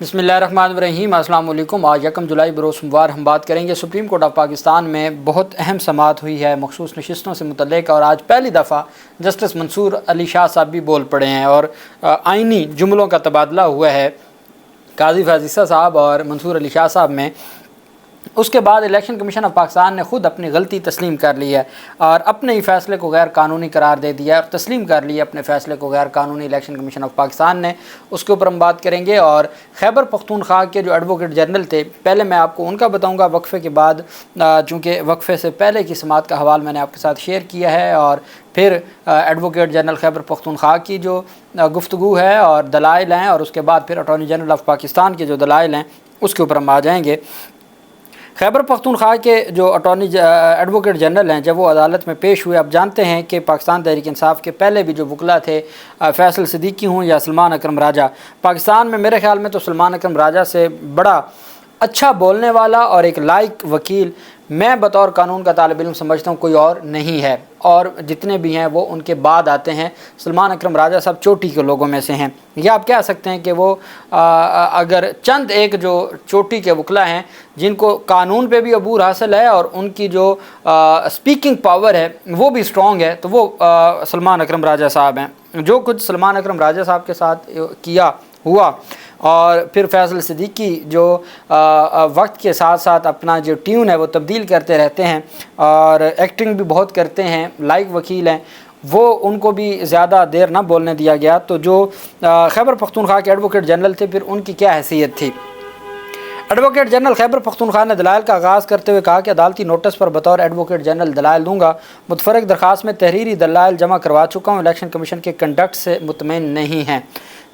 बिस्मिल्लाहिर्रहमानिर्रहीम। अस्सलाम वालेकुम। आज 1 जुलाई बरोज़ सोमवार हम बात करेंगे सुप्रीम कोर्ट ऑफ पाकिस्तान में बहुत अहम समाअत हुई है मखसूस नशिस्तों से मुतल्लिक़, और आज पहली दफ़ा जस्टिस मंसूर अली शाह साहब भी बोल पड़े हैं और आइनी जुमलों का तबादला हुआ है काजी फाज़िसा साहब और मंसूर अली शाह साहब में। उसके बाद इलेक्शन कमीशन ऑफ पाकिस्तान ने ख़ुद अपनी गलती तस्लीम कर ली है और अपने ही फ़ैसले को गैर कानूनी करार दे दिया है और तस्लीम कर लिया अपने फ़ैसले को गैर कानूनी इलेक्शन कमीशन ऑफ पाकिस्तान ने। उसके ऊपर हम बात करेंगे। और खैबर पख्तूनख्वा के जो एडवोकेट जनरल थे, पहले मैं आपको उनका बताऊंगा वक्फ़े के बाद, चूँकि वक्फ़े से पहले की समाअत का हवाला मैंने आपके साथ शेयर किया है, और फिर एडवोकेट जनरल खैबर पख्तूनख्वा की जो गुफ्तगू है और दलाइल हैं, और उसके बाद फिर अटॉर्नी जनरल ऑफ पाकिस्तान के जो दलाइल हैं उसके ऊपर हम आ जाएँगे। खैबर पख्तूनख्वा के जो एडवोकेट जनरल हैं, जब वो अदालत में पेश हुए, आप जानते हैं कि पाकिस्तान तहरीक इंसाफ के पहले भी जो वकला थे, फैसल सिद्दीकी हूँ या सलमान अकरम राजा, पाकिस्तान में मेरे ख्याल में तो सलमान अकरम राजा से बड़ा अच्छा बोलने वाला और एक लायक वकील मैं बतौर कानून का तालिब इल्म समझता हूँ कोई और नहीं है, और जितने भी हैं वो उनके बाद आते हैं। सलमान अकरम राजा साहब चोटी के लोगों में से हैं, या आप कह सकते हैं कि वो अगर चंद एक जो चोटी के वकला हैं जिनको कानून पे भी अबूर हासिल है और उनकी जो स्पीकिंग पावर है वो भी स्ट्रॉन्ग है, तो वो सलमान अकरम राजा साहब हैं। जो कुछ सलमान अकरम राजा साहब के साथ किया हुआ, और फिर फैसल सिद्दीकी जो वक्त के साथ साथ अपना जो ट्यून है वो तब्दील करते रहते हैं और एक्टिंग भी बहुत करते हैं, लाइक वकील हैं, वो उनको भी ज़्यादा देर ना बोलने दिया गया। तो जो खैबर पख्तूनख्वा के एडवोकेट जनरल थे, फिर उनकी क्या हैसियत थी। एडवोकेट जनरल खैबर पख्तूनख्वा ने दलाइल का आगाज़ करते हुए कहा कि अदालती नोटिस पर बतौर एडवोकेट जनरल दलाइल दूंगा। मुतफरक दरख्वास्त में तहरीरी दलाइल जमा करवा चुका हूँ, इलेक्शन कमीशन के कंडक्ट से मुतमईन नहीं हैं।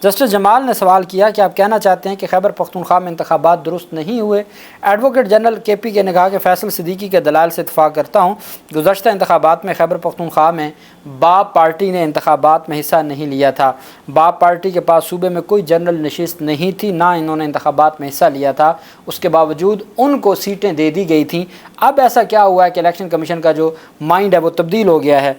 जस्टिस जमाल ने सवाल किया कि आप कहना चाहते हैं कि खैबर पख्तूनख्वा में इंतखाबात दुरुस्त नहीं हुए। एडवोकेट जनरल KP ने कहा कि फैसल सिद्दीकी के दलाइल से इत्तफाक करता हूँ। गुज़श्ता इंतखाबात में खैबर पख्तूनख्वा में बाप पार्टी ने इंतखाबात में हिस्सा नहीं लिया था। बाप पार्टी के पास सूबे में कोई जनरल नशिस्त नहीं थी, ना इन्होंने इंतखाबात में हिस्सा लिया था, उसके बावजूद उनको सीटें दे दी गई थी। अब ऐसा क्या हुआ है कि इलेक्शन कमीशन का जो माइंड है वो तब्दील हो गया है।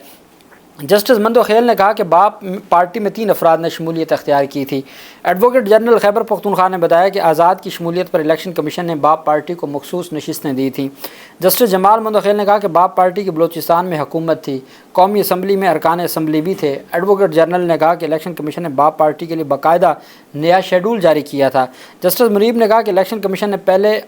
जस्टिस मंदोखेल ने कहा कि बाप पार्टी में 3 अफराद ने शमूलियत अख्तियार की थी। एडवोकेट जनरल खैबर पख्तूनख्वा ने बताया कि आज़ाद की शमूलियत पर इलेक्शन कमीशन ने बाप पार्टी को मखसूस नशिस्तें दी थी। जस्टिस जमाल मंदोखेल ने कहा कि बाप पार्टी की बलोचिस्तान में हुकूमत थी, कौमी असम्बली में अरकान असम्बली भी थे। एडवोकेट जनरल ने कहा कि इलेक्शन कमीशन ने बाप पार्टी के लिए बाकायदा नया शेड्यूल जारी किया था। जस्टिस मुनीब ने कहा कि इलेक्शन कमीशन ने पहले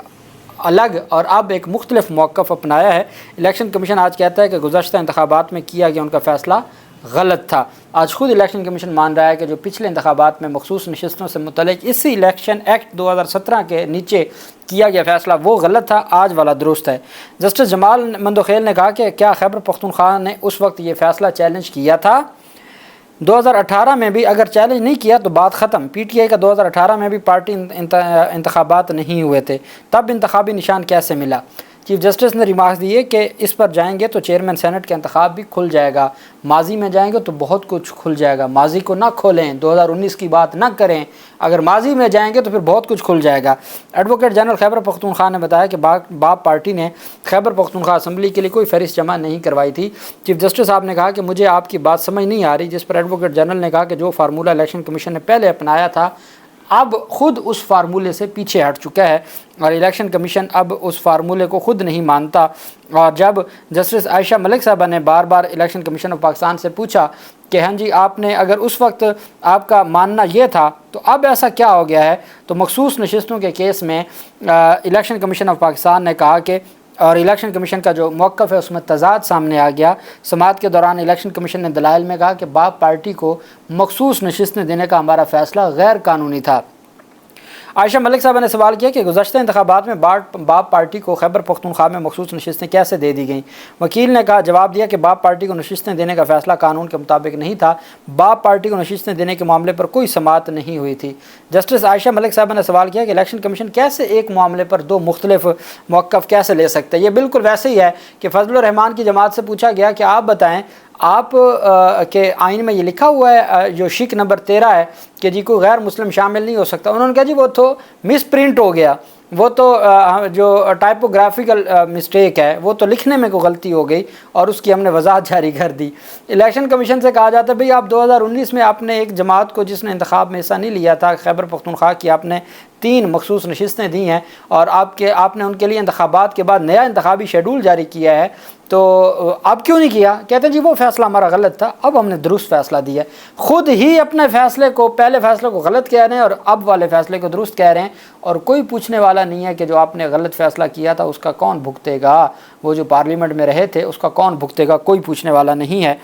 अलग और अब एक मुख्तलिफ मौक़िफ़ अपनाया है। इलेक्शन कमीशन आज कहता है कि गुज़श्ता इंतखाबात में किया गया उनका फ़ैसला गलत था। आज ख़ुद इलेक्शन कमीशन मान रहा है कि जो पिछले इंतखाबात में मखसूस नशिस्तों से मुतल्लिक़ इसी इलेक्शन एक्ट 2017 के नीचे किया गया फ़ैसला वो गलत था, आज वाला दुरुस्त है। जस्टिस जमाल मंदोखेल ने कहा कि क्या खैबर पख्तूनख्वा ने उस वक्त ये फ़ैसला चैलेंज किया था? 2018 में भी अगर चैलेंज नहीं किया तो बात ख़त्म। PTI का 2018 में भी पार्टी इंतखाबात नहीं हुए थे, तब इंतखाबी निशान कैसे मिला? चीफ जस्टिस ने रिमार्क्स दिए कि इस पर जाएंगे तो चेयरमैन सेनेट का इंतखाब भी खुल जाएगा, माजी में जाएंगे तो बहुत कुछ खुल जाएगा। माजी को ना खोलें, 2019 की बात ना करें, अगर माजी में जाएंगे तो फिर बहुत कुछ खुल जाएगा। एडवोकेट जनरल खैबर पख्तूनख्वा ने बताया कि बाप पार्टी ने खैबर पख्तूनख्वा असम्बली के लिए कोई फहरिस्त जमा नहीं करवाई थी। चीफ जस्टिस साहब ने कहा कि मुझे आपकी बात समझ नहीं आ रही, जिस पर एडवोकेट जनरल ने कहा कि जो फार्मूला इलेक्शन कमीशन ने पहले अपनाया था अब ख़ुद उस फार्मूले से पीछे हट चुका है और इलेक्शन कमीशन अब उस फार्मूले को ख़ुद नहीं मानता। और जब जस्टिस आयशा मलिक साहबा ने बार बार इलेक्शन कमीशन ऑफ पाकिस्तान से पूछा कि हाँ जी आपने अगर उस वक्त आपका मानना ये था तो अब ऐसा क्या हो गया है, तो मखसूस नशिस्तों के केस में इलेक्शन कमीशन ऑफ पाकिस्तान ने कहा कि और इलेक्शन कमीशन का जो मौक़िफ़ है उसमें तज़ाद सामने आ गया। समाअत के दौरान इलेक्शन कमीशन ने दलाइल में कहा कि बाप पार्टी को मखसूस नशिस्तें देने का हमारा फ़ैसला गैर कानूनी था। आयशा मलिक साहब ने सवाल किया कि गुज़श्ता इंतखाबात में बाप पार्टी को खैबर पख्तूनख्वा में मखसूस नशिस्तें कैसे दे दी गईं। वकील ने कहा जवाब दिया कि बाप पार्टी को नशिस्तें देने का फ़ैसला कानून के मुताबिक नहीं था, बाप पार्टी को नशिस्तें देने के मामले पर कोई समाअत नहीं हुई थी। जस्टिस आयशा मलिक साहब ने सवाल किया कि इलेक्शन कमीशन कैसे एक मामले पर 2 मुख्तलिफ मौक़िफ़ कैसे ले सकते हैं। ये बिल्कुल वैसे ही है कि फजलुर रहमान की जमात से पूछा गया कि आप बताएँ आप के आइन में ये लिखा हुआ है जो शिक नंबर 13 है कि जी कोई गैर मुस्लिम शामिल नहीं हो सकता। उन्होंने कहा जी वो तो मिस प्रिंट हो गया, वो तो जो टाइपोग्राफिकल मिस्टेक है वो तो लिखने में कोई गलती हो गई और उसकी हमने वजाहत जारी कर दी। इलेक्शन कमीशन से कहा जाता है भाई आप 2019 में आपने एक जमात को जिसने इंतखाब में हिस्सा नहीं लिया था खैबर पख्तूनख्वा की आपने 3 मखसूस नशिस्तें दी हैं और आपने उनके लिए इंतखाबात के बाद नया इंतखाबी शेड्यूल जारी किया है, तो अब क्यों नहीं किया? कहते हैं जी वो फ़ैसला हमारा गलत था, अब हमने दुरुस्त फ़ैसला दिया। ख़ुद ही अपने फ़ैसले को, पहले फ़ैसले को गलत कह रहे हैं और अब वाले फ़ैसले को दुरुस्त कह रहे हैं, और कोई पूछने वाला नहीं है कि जो आपने गलत फ़ैसला किया था उसका कौन भुगतेगा, वो जो पार्लियामेंट में रहे थे उसका कौन भुगतेगा, कोई पूछने वाला नहीं है।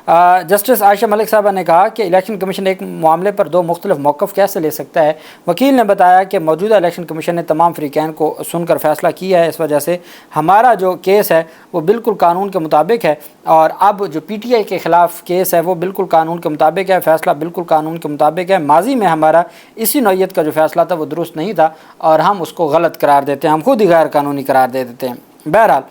जस्टिस आयशा मलिक साहबा ने कहा कि इलेक्शन कमीशन एक मामले पर 2 मुख्तलिफ मौक़िफ़ कैसे ले सकता है। वकील ने बताया कि मौजूदा इलेक्शन कमीशन ने तमाम फ़रीक़ैन को सुनकर फ़ैसला किया है, इस वजह से हमारा जो केस है वो बिल्कुल कानून के मुताबिक है, और अब जो PTI के ख़िलाफ़ केस है वो बिल्कुल कानून के मुताबिक है, फ़ैसला बिल्कुल कानून के मुताबिक है। माजी में हमारा इसी नौइयत का जो फ़ैसला था वो दुरुस्त नहीं था और हम उसको गलत करार देते हैं, हम खुद ही गैर कानूनी करार दे देते हैं। बहरहाल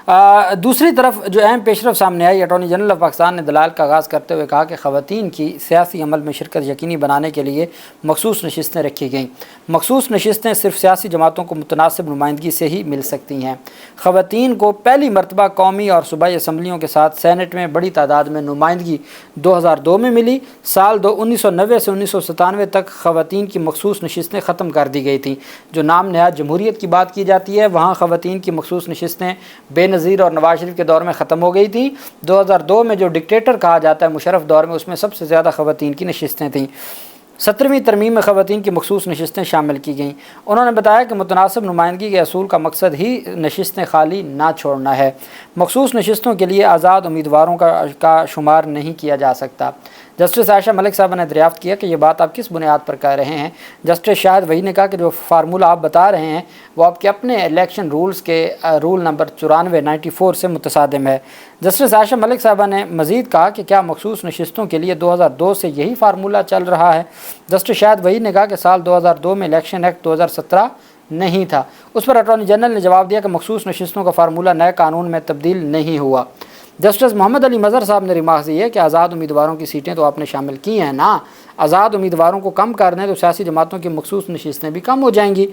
दूसरी तरफ जो अहम पेशरफ सामने आई, अटॉर्नी जनरल ऑफ पाकिस्तान ने दलाल का आगाज़ करते हुए कहा कि ख़वातीन की सियासी अमल में शिरकत यकीनी बनाने के लिए मखसूस नशिस्तें रखी गईं। मखसूस नशिस्तें सिर्फ सियासी जमातों को मुतनासिब नुमाइंदगी से ही मिल सकती हैं। ख़वातीन को पहली मरतबा कौमी और सूबाई असम्बलियों के साथ सैनेट में बड़ी तादाद में नुमाइंदगी 2002 में मिली। साल 1990 से 1997 तक ख़वातीन की मखसूस नशिस्तें ख़त्म कर दी गई थी। जो नाम नहायत जमहूरियत की बात की जाती है, वहाँ ख़वातीन की मखसूस नशिस्तें बेनज़ीर और नवाज शरीफ के दौर में ख़त्म हो गई थी। 2002 में जो डिक्टेटर कहा जाता है मुशर्रफ दौर में, उसमें सबसे ज़्यादा ख़वातीन की नशिस्तें थीं। 17वीं तरमीम में ख़वातीन की मखसूस नशिस्तें शामिल की गईं। उन्होंने बताया कि मुतनासिब नुमाइंदगी के असूल का मकसद ही नशिस्तें खाली ना छोड़ना है। मखसूस नशिस्तों के लिए आज़ाद उम्मीदवारों का शुमार नहीं किया जा सकता। जस्टिस आयशा मलिक साहब ने दरियाफ़्त किया कि ये बात आप किस बुनियाद पर कह रहे हैं। जस्टिस शाहिद वही ने कहा कि जो फार्मूला आप बता रहे हैं वो आपके अपने इलेक्शन रूल्स के रूल नंबर 94 से मुतसादिम है। जस्टिस आयशा मलिक साहबा ने मज़ीद कहा कि क्या मखसूस नशिस्तों के लिए 2002 से यही फार्मूला चल रहा है। जस्टिस शाहिद वही ने कहा कि साल 2002 में इलेक्शन एक्ट 2017 नहीं था। उस पर अटॉर्नी जनरल ने जवाब दिया कि मखसूस नशिस्तों का फार्मूला नए कानून में तब्दील नहीं हुआ। जस्टिस मोहम्मद अली मज़हर साहब ने रिमार्क दी है कि आज़ाद उम्मीदवारों की सीटें तो आपने शामिल की हैं ना, आज़ाद उम्मीदवारों को कम कर दें तो सियासी जमातों की मखसूस नशिस्तें भी कम हो जाएंगी।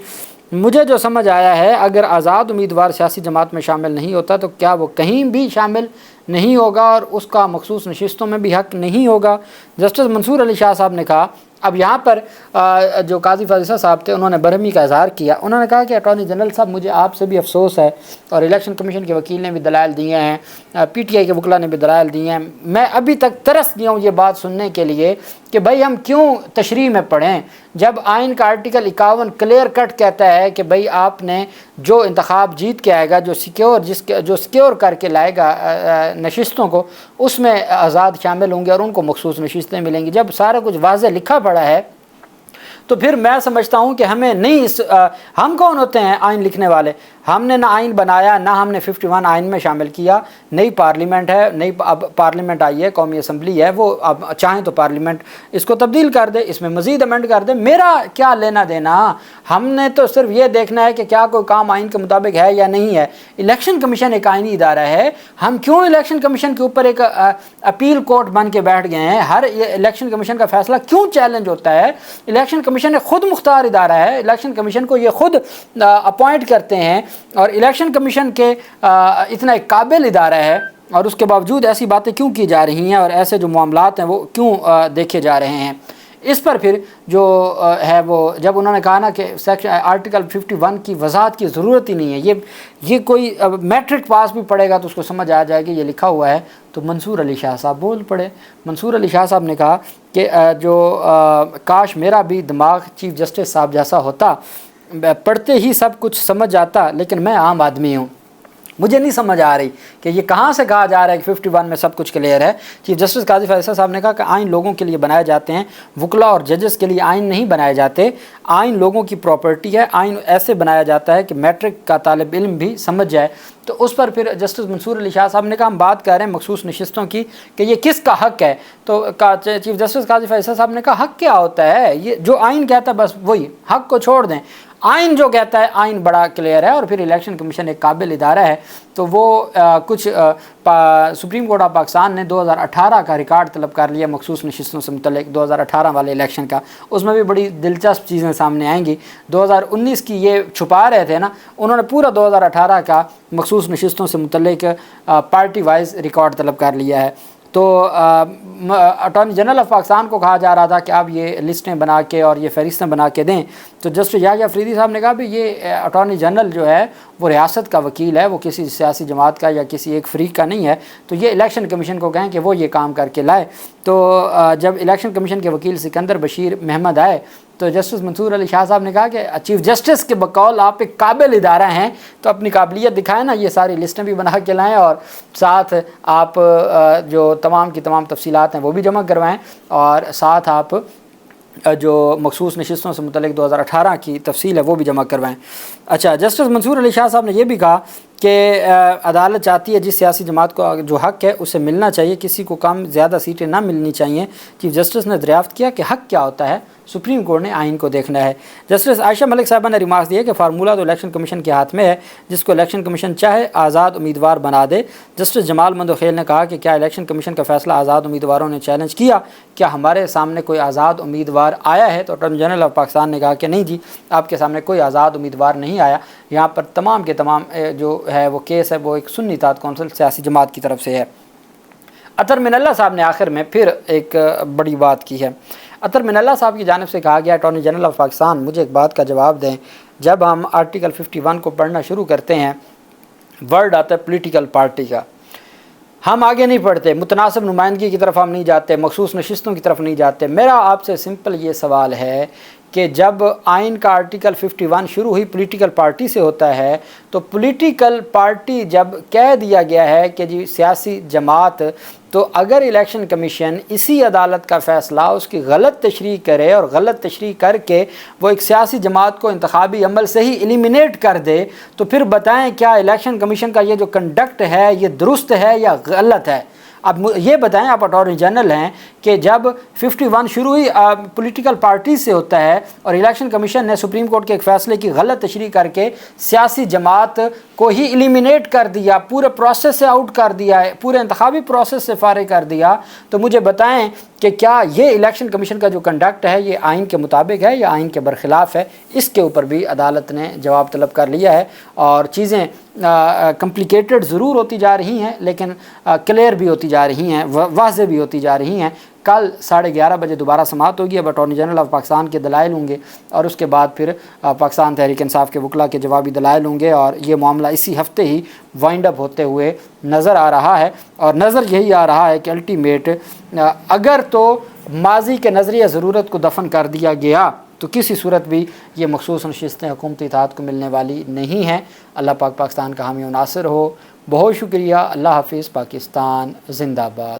मुझे जो समझ आया है, अगर आज़ाद उम्मीदवार सियासी जमात में शामिल नहीं होता तो क्या वो कहीं भी शामिल नहीं होगा और उसका मखसूस नशिस्तों में भी हक़ नहीं होगा। जस्टिस मंसूर अली शाह साहब ने कहा, अब यहाँ पर जो काजी फाजिसा साहब थे उन्होंने बरहमी का इजहार किया। उन्होंने कहा कि अटॉर्नी जनरल साहब मुझे आपसे भी अफसोस है और इलेक्शन कमीशन के वकील ने भी दलाइल दिए हैं, PTI के वकला ने भी दलाइल दिए हैं। मैं अभी तक तरस गया हूँ ये बात सुनने के लिए कि भाई हम क्यों तशरीह में पढ़ें जब आइन का आर्टिकल 51 क्लियर कट कहता है कि भाई आपने जो इंतखाब जीत के आएगा, जो सिक्योर करके लाएगा नशिस्तों को, उसमें आज़ाद शामिल होंगे और उनको मखसूस नशिस्तें मिलेंगी। जब सारा कुछ वाज़ेह लिखा पड़ा है तो फिर मैं समझता हूँ कि हमें नहीं हम कौन होते हैं आइन लिखने वाले? हमने ना आइन बनाया, ना हमने 51 आइन में शामिल किया। नई पार्लियामेंट है, नई अब पार्लियामेंट आई है, कौमी असम्बली है, वो अब चाहें तो पार्लियामेंट इसको तब्दील कर दे, इसमें मज़ीद अमेंड कर दे। मेरा क्या लेना देना? हमने तो सिर्फ ये देखना है कि क्या कोई काम आइन के मुताबिक है या नहीं है। इलेक्शन कमीशन एक आइनी इदारा है, हम क्यों इलेक्शन कमीशन के ऊपर एक अपील कोर्ट बन के बैठ गए हैं? हर इलेक्शन कमीशन का फैसला क्यों चैलेंज होता है? इलेक्शन कमीशन एक खुद मुख्तार इदारा है, इलेक्शन कमीशन को ये खुद अपॉइंट करते हैं और इलेक्शन कमीशन के इतना एक काबिल इदारा है और उसके बावजूद ऐसी बातें क्यों की जा रही हैं और ऐसे जो मामलात हैं वो क्यों देखे जा रहे हैं? इस पर फिर जो है वो जब उन्होंने कहा ना कि आर्टिकल 51 की वजाहत की ज़रूरत ही नहीं है, ये कोई मैट्रिक पास भी पढ़ेगा तो उसको समझ आ जाएगी ये लिखा हुआ है, तो मंसूर अली शाह साहब बोल पड़े। मंसूर अली शाह साहब ने कहा कि काश मेरा भी दिमाग चीफ जस्टिस साहब जैसा होता, पढ़ते ही सब कुछ समझ जाता, लेकिन मैं आम आदमी हूँ, मुझे नहीं समझ आ रही कि ये कहाँ से कहा जा रहा है कि 51 में सब कुछ क्लियर है। चीफ जस्टिस काजी फाजिसा साहब ने कहा कि आइन लोगों के लिए बनाए जाते हैं, वकला और जजेस के लिए आइन नहीं बनाए जाते। आइन लोगों की प्रॉपर्टी है, आइन ऐसे बनाया जाता है कि मैट्रिक का तालिब इल्म भी समझ जाए। तो उस पर फिर जस्टिस मंसूर अली शाह साहब ने कहा हम बात कर रहे हैं मखसूस नशिस्तों की कि ये किसका हक़ है। तो चीफ जस्टिस काजी फाजिसा साहब ने कहा हक़ क्या होता है? ये जो आइन कहता है बस वही, हक़ को छोड़ दें। आइन जो कहता है, आइन बड़ा क्लियर है और फिर इलेक्शन कमीशन एक काबिल इदारा है। तो वो कुछ सुप्रीम कोर्ट ऑफ पाकिस्तान ने 2018 का रिकॉर्ड तलब कर लिया मखसूस नशिस्तों से मुतल्लिक 2018 वाले इलेक्शन का, उसमें भी बड़ी दिलचस्प चीज़ें सामने आएंगी। 2019 की ये छुपा रहे थे ना, उन्होंने पूरा 2018 का मखसूस नशिस्तों से मुतल्लिक पार्टी वाइज रिकॉर्ड तलब कर लिया है। تو اٹارنی جنرل آف پاکستان کو کہا جا رہا تھا کہ آپ یہ لسٹیں بنا کے اور یہ فہرستیں بنا کے دیں، تو جسٹس یحییٰ افریدی صاحب نے کہا بھی یہ اٹارنی جنرل جو ہے وہ ریاست کا وکیل ہے، وہ کسی سیاسی جماعت کا یا کسی ایک فریق کا نہیں ہے، تو یہ الیکشن کمیشن کو کہیں کہ وہ یہ کام کر کے لائے۔ تو جب الیکشن کمیشن کے وکیل سکندر بشیر محمد آئے تو جسٹس منصور علی شاہ صاحب نے کہا کہ چیف جسٹس کے بقول آپ ایک قابل ادارہ ہیں تو اپنی قابلیت دکھائیں نا، یہ ساری لسٹیں بھی بنا کے لائیں اور ساتھ آپ جو تمام کی تمام تفصیلات ہیں وہ بھی جمع کروائیں، اور ساتھ آپ جو مخصوص نشستوں سے متعلق 2018 کی تفصیل ہے وہ بھی جمع کروائیں۔ اچھا، جسٹس منصور علی شاہ صاحب نے یہ بھی کہا کہ عدالت چاہتی ہے جس سیاسی جماعت کو جو حق ہے اسے ملنا چاہیے، کسی کو کم زیادہ سیٹیں نہ ملنی چاہیے۔ چیف جسٹس نے دریافت کیا کہ حق کیا ہوتا ہے، سپریم کورٹ نے آئین کو دیکھنا ہے۔ جسٹس عائشہ ملک صاحبہ نے ریمارکس دیا کہ فارمولہ تو الیکشن کمیشن کے ہاتھ میں ہے، جس کو الیکشن کمیشن چاہے آزاد امیدوار بنا دے۔ جسٹس جمال مندوخیل نے کہا کہ کیا الیکشن کمیشن کا فیصلہ آزاد امیدواروں نے چیلنج کیا؟ کیا ہمارے سامنے کوئی آزاد امیدوار آیا ہے؟ تو اٹارنی جنرل آف پاکستان نے کہا کہ نہیں جی، آپ کے سامنے کوئی آزاد امیدوار نہیں آیا، یہاں پر تمام کے تمام جو ہے وہ کیس ہے وہ ایک سنی اتحاد کونسل سیاسی جماعت کی طرف سے ہے۔ اطہر من اللہ صاحب نے آخر میں پھر ایک بڑی بات کی ہے۔ اطہر من اللہ صاحب کی جانب سے کہا گیا اٹارنی جنرل آف پاکستان مجھے ایک بات کا جواب دیں، جب ہم آرٹیکل 51 کو پڑھنا شروع کرتے ہیں ورڈ آتا ہے پولیٹیکل پارٹی کا، ہم آگے نہیں پڑھتے، متناسب نمائندگی کی طرف ہم نہیں جاتے، مخصوص نشستوں کی طرف نہیں جاتے۔ میرا آپ سے سمپل یہ سوال ہے کہ جب آئین کا آرٹیکل 51 شروع ہوئی پولیٹیکل پارٹی سے ہوتا ہے، تو پولیٹیکل پارٹی جب کہہ دیا گیا ہے کہ جی سیاسی جماعت، تو اگر الیکشن کمیشن اسی عدالت کا فیصلہ اس کی غلط تشریح کرے اور غلط تشریح کر کے وہ ایک سیاسی جماعت کو انتخابی عمل سے ہی ایلیمینیٹ کر دے، تو پھر بتائیں کیا الیکشن کمیشن کا یہ جو کنڈکٹ ہے یہ درست ہے یا غلط ہے؟ اب یہ بتائیں، آپ اٹارنی جنرل ہیں، کہ جب 51 شروع ہوئی پولیٹیکل پارٹی سے ہوتا ہے اور الیکشن کمیشن نے سپریم کورٹ کے ایک فیصلے کی غلط تشریح کر کے سیاسی جماعت کو ہی ایلیمینیٹ کر دیا، پورے پروسیس سے آؤٹ کر دیا ہے، پورے انتخابی پروسیس سے فارغ کر دیا، تو مجھے بتائیں کہ کیا یہ الیکشن کمیشن کا جو کنڈکٹ ہے یہ آئین کے مطابق ہے یا آئین کے برخلاف ہے؟ اس کے اوپر بھی عدالت نے جواب طلب کر لیا ہے، اور چیزیں کمپلیکیٹڈ ضرور ہوتی جا رہی ہیں لیکن کلیئر بھی ہوتی جا رہی ہیں، واضح بھی ہوتی جا رہی ہیں۔ کل 11:30 بجے دوبارہ سماعت ہوگی، اب اٹارنی جنرل آف پاکستان کے دلائل ہوں گے اور اس کے بعد پھر پاکستان تحریک انصاف کے وکلاء کے جوابی دلائل ہوں گے، اور یہ معاملہ اسی ہفتے ہی وائنڈ اپ ہوتے ہوئے نظر آ رہا ہے، اور نظر یہی آ رہا ہے کہ الٹیمیٹ اگر تو ماضی کے نظریہ ضرورت کو دفن کر دیا گیا تو کسی صورت بھی یہ مخصوص نشستیں حکومتی اتحاد کو ملنے والی نہیں ہیں۔ اللہ پاک پاکستان کا حامی و ناصر ہو۔ بہت شکریہ، اللہ حافظ، پاکستان زندہ باد۔